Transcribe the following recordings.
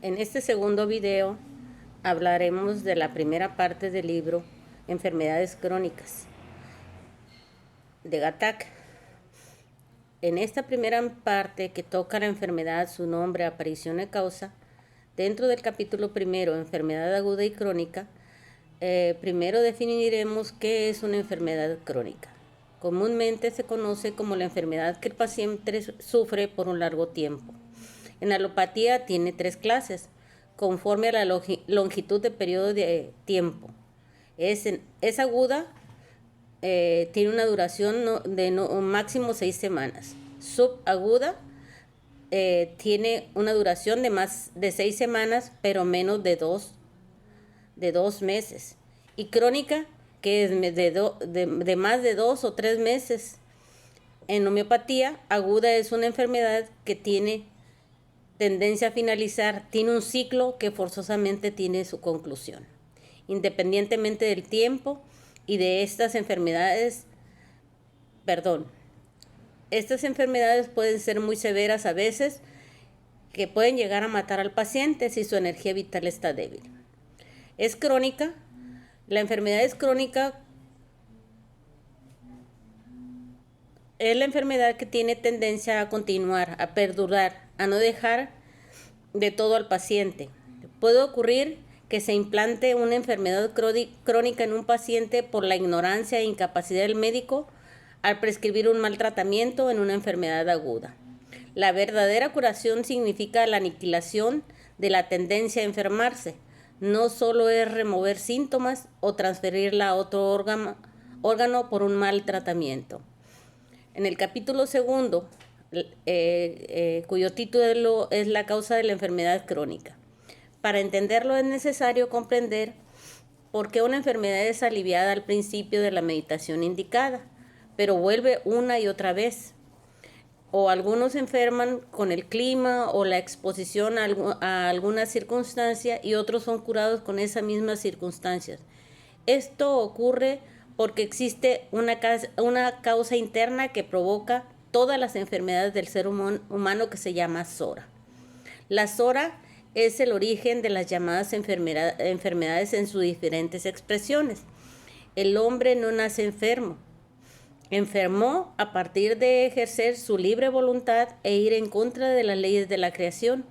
En este segundo video hablaremos de la primera parte del libro Enfermedades crónicas de Gattak. En esta primera parte que toca la enfermedad, su nombre, aparición y causa, dentro del capítulo primero, enfermedad aguda y crónica, primero definiremos qué es una enfermedad crónica. Comúnmente se conoce como la enfermedad que el paciente sufre por un largo tiempo. En alopatía tiene tres clases, conforme a la longitud de periodo de tiempo. Es aguda, tiene una duración de máximo 6 semanas. Subaguda tiene una duración de más de 6 semanas, pero menos de 2 meses. Y crónica, que es de más de 2 o 3 meses. En homeopatía, aguda es una enfermedad que tiene tendencia a finalizar, tiene un ciclo que forzosamente tiene su conclusión. Independientemente del tiempo y de estas enfermedades, estas enfermedades pueden ser muy severas a veces, que pueden llegar a matar al paciente si su energía vital está débil. Es crónica. La enfermedad es crónica. Es la enfermedad que tiene tendencia a continuar, a perdurar, a no dejar de todo al paciente. Puede ocurrir que se implante una enfermedad crónica en un paciente por la ignorancia e incapacidad del médico al prescribir un mal tratamiento en una enfermedad aguda. La verdadera curación significa la aniquilación de la tendencia a enfermarse. No solo es remover síntomas o transferirla a otro órgano por un mal tratamiento. En el capítulo segundo, cuyo título es La causa de la enfermedad crónica. Para entenderlo es necesario comprender por qué una enfermedad es aliviada al principio de la meditación indicada, pero vuelve una y otra vez. O algunos enferman con el clima o la exposición a alguna circunstancia y otros son curados con esas mismas circunstancias. Esto ocurre porque existe una causa interna que provoca todas las enfermedades del ser humano que se llama Sora. La Sora es el origen de las llamadas enfermedades en sus diferentes expresiones. El hombre no nace enfermo. Enfermó a partir de ejercer su libre voluntad e ir en contra de las leyes de la creación.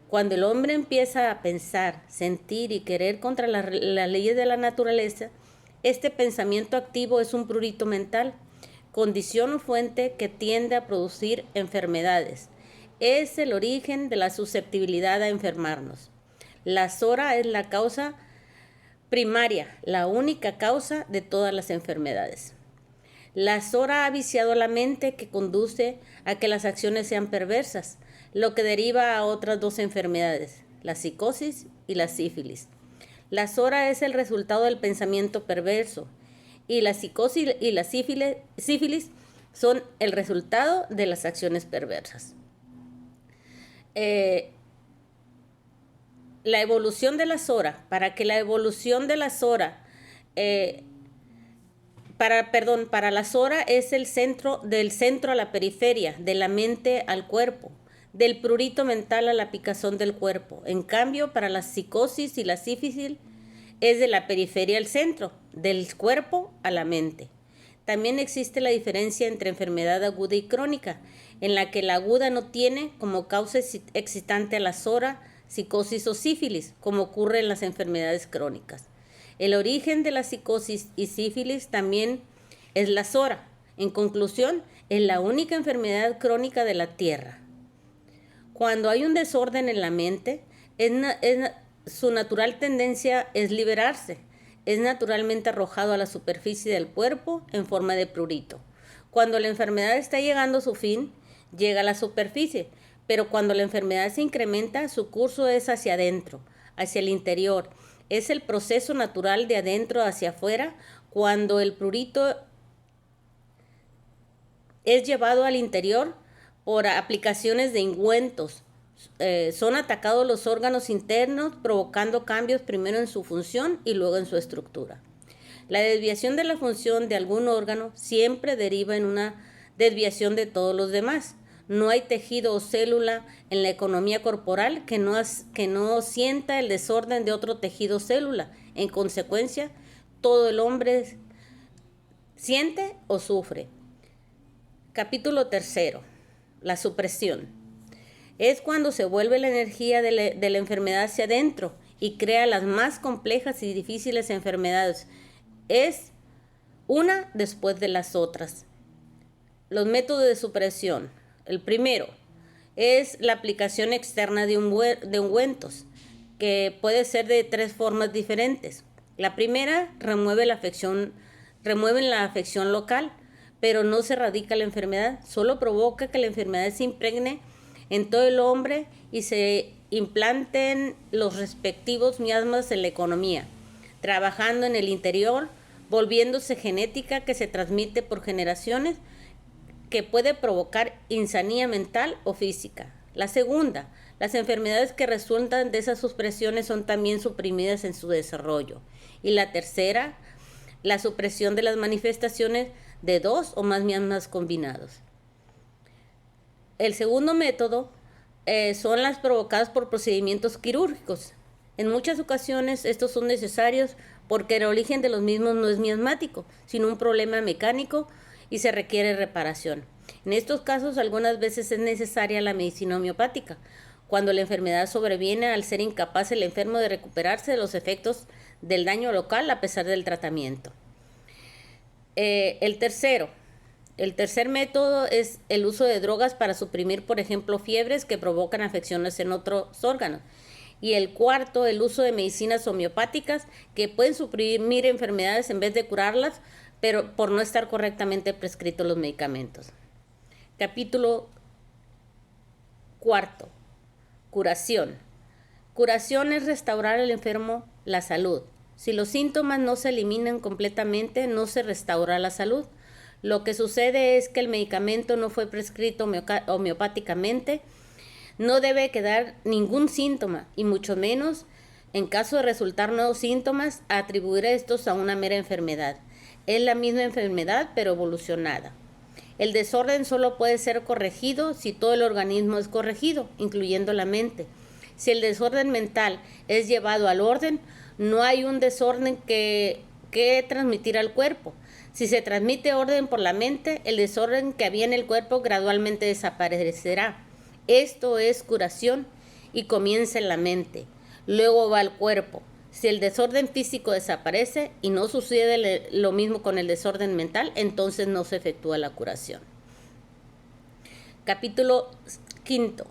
Cuando el hombre empieza a pensar, sentir y querer contra las leyes de la naturaleza, este pensamiento activo es un prurito mental, condición o fuente que tiende a producir enfermedades. Es el origen de la susceptibilidad a enfermarnos. La Sora es la causa primaria, la única causa de todas las enfermedades. La Sora ha viciado la mente, que conduce a que las acciones sean perversas, lo que deriva a otras dos enfermedades, la psicosis y la sífilis. La Sora es el resultado del pensamiento perverso y la psicosis y la sífilis son el resultado de las acciones perversas. La evolución de la Sora, para que la evolución de la Sora, para la Sora es el centro, del centro a la periferia, de la mente al cuerpo, del prurito mental a la picazón del cuerpo. En cambio, para la psicosis y la sífilis es de la periferia al centro, del cuerpo a la mente. También existe la diferencia entre enfermedad aguda y crónica, en la que la aguda no tiene como causa excitante a la Sora, psicosis o sífilis, como ocurre en las enfermedades crónicas. El origen de la psicosis y sífilis también es la Sora. En conclusión, es la única enfermedad crónica de la Tierra. Cuando hay un desorden en la mente, su natural tendencia es liberarse. Es naturalmente arrojado a la superficie del cuerpo en forma de prurito. Cuando la enfermedad está llegando a su fin, llega a la superficie, pero cuando la enfermedad se incrementa, su curso es hacia adentro, hacia el interior. Es el proceso natural de adentro hacia afuera, cuando el prurito es llevado al interior por aplicaciones de ungüentos. Son atacados los órganos internos, provocando cambios primero en su función y luego en su estructura. La desviación de la función de algún órgano siempre deriva en una desviación de todos los demás. No hay tejido o célula en la economía corporal que no sienta el desorden de otro tejido o célula. En consecuencia, todo el hombre siente o sufre. Capítulo 3. La supresión. Es cuando se vuelve la energía de la enfermedad hacia adentro y crea las más complejas y difíciles enfermedades. Es una después de las otras. Los métodos de supresión. El primero es la aplicación externa de ungüentos, que puede ser de 3 formas diferentes. La primera remueven la afección local, pero no se erradica la enfermedad, solo provoca que la enfermedad se impregne en todo el hombre y se implanten los respectivos miasmas en la economía, trabajando en el interior, volviéndose genética que se transmite por generaciones, que puede provocar insanía mental o física. La segunda, las enfermedades que resultan de esas supresiones son también suprimidas en su desarrollo. Y la tercera, la supresión de las manifestaciones de 2 o más miasmas combinados. El segundo método son las provocadas por procedimientos quirúrgicos. En muchas ocasiones estos son necesarios porque el origen de los mismos no es miasmático, sino un problema mecánico y se requiere reparación. En estos casos algunas veces es necesaria la medicina homeopática, cuando la enfermedad sobreviene al ser incapaz el enfermo de recuperarse de los efectos del daño local a pesar del tratamiento. El tercer método es el uso de drogas para suprimir, por ejemplo, fiebres que provocan afecciones en otros órganos. Y el cuarto, el uso de medicinas homeopáticas que pueden suprimir enfermedades en vez de curarlas, pero por no estar correctamente prescritos los medicamentos. Capítulo 4. Curación. Curación es restaurar al enfermo la salud. Si los síntomas no se eliminan completamente, no se restaura la salud. Lo que sucede es que el medicamento no fue prescrito homeopáticamente, no debe quedar ningún síntoma, y mucho menos, en caso de resultar nuevos síntomas, atribuir estos a una mera enfermedad. Es la misma enfermedad, pero evolucionada. El desorden solo puede ser corregido si todo el organismo es corregido, incluyendo la mente. Si el desorden mental es llevado al orden, no hay un desorden que transmitir al cuerpo. Si se transmite orden por la mente, el desorden que había en el cuerpo gradualmente desaparecerá. Esto es curación y comienza en la mente. Luego va al cuerpo. Si el desorden físico desaparece y no sucede lo mismo con el desorden mental, entonces no se efectúa la curación. Capítulo 5.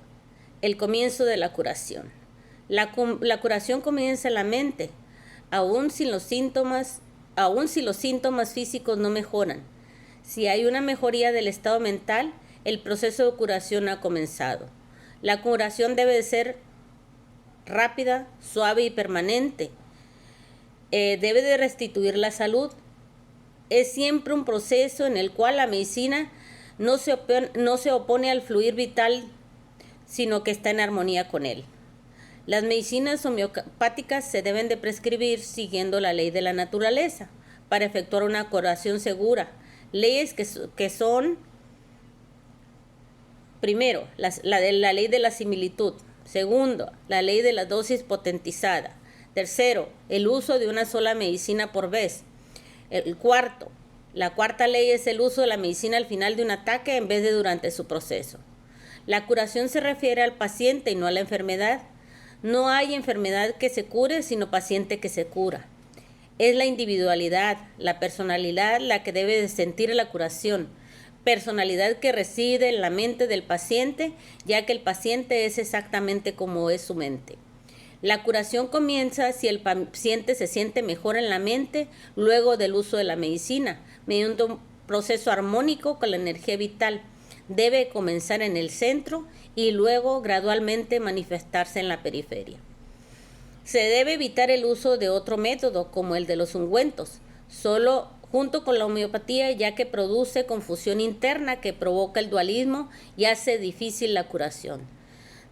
El comienzo de la curación. La curación comienza en la mente, aun si los síntomas físicos no mejoran. Si hay una mejoría del estado mental, el proceso de curación ha comenzado. La curación debe de ser rápida, suave y permanente. Debe de restituir la salud. Es siempre un proceso en el cual la medicina no se opone al fluir vital, sino que está en armonía con él. Las medicinas homeopáticas se deben de prescribir siguiendo la ley de la naturaleza para efectuar una curación segura. Leyes que son, primero, la ley de la similitud. Segundo, la ley de la dosis potentizada. Tercero, el uso de una sola medicina por vez. La cuarta ley es el uso de la medicina al final de un ataque en vez de durante su proceso. La curación se refiere al paciente y no a la enfermedad. No hay enfermedad que se cure, sino paciente que se cura. Es la individualidad, la personalidad la que debe de sentir la curación. Personalidad que reside en la mente del paciente, ya que el paciente es exactamente como es su mente. La curación comienza si el paciente se siente mejor en la mente luego del uso de la medicina, mediante un proceso armónico con la energía vital. Debe comenzar en el centro y luego gradualmente manifestarse en la periferia. Se debe evitar el uso de otro método como el de los ungüentos, solo junto con la homeopatía, ya que produce confusión interna que provoca el dualismo y hace difícil la curación.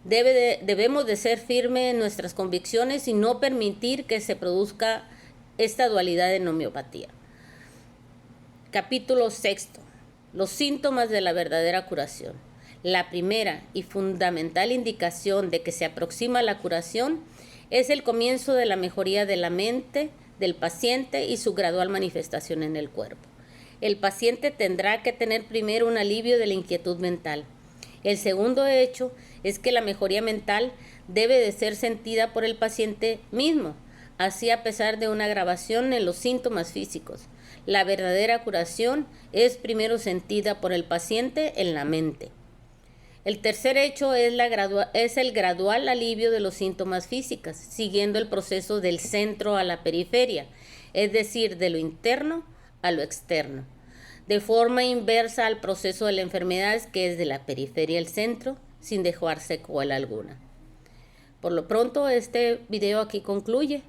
Debemos de ser firmes en nuestras convicciones y no permitir que se produzca esta dualidad en homeopatía. Capítulo 6. Los síntomas de la verdadera curación. La primera y fundamental indicación de que se aproxima la curación es el comienzo de la mejoría de la mente del paciente y su gradual manifestación en el cuerpo. El paciente tendrá que tener primero un alivio de la inquietud mental. El segundo hecho es que la mejoría mental debe de ser sentida por el paciente mismo, así a pesar de una agravación en los síntomas físicos. La verdadera curación es primero sentida por el paciente en la mente. El tercer hecho es el gradual alivio de los síntomas físicos, siguiendo el proceso del centro a la periferia, es decir, de lo interno a lo externo, de forma inversa al proceso de la enfermedad, que es de la periferia al centro, sin dejar secuela alguna. Por lo pronto, este video aquí concluye.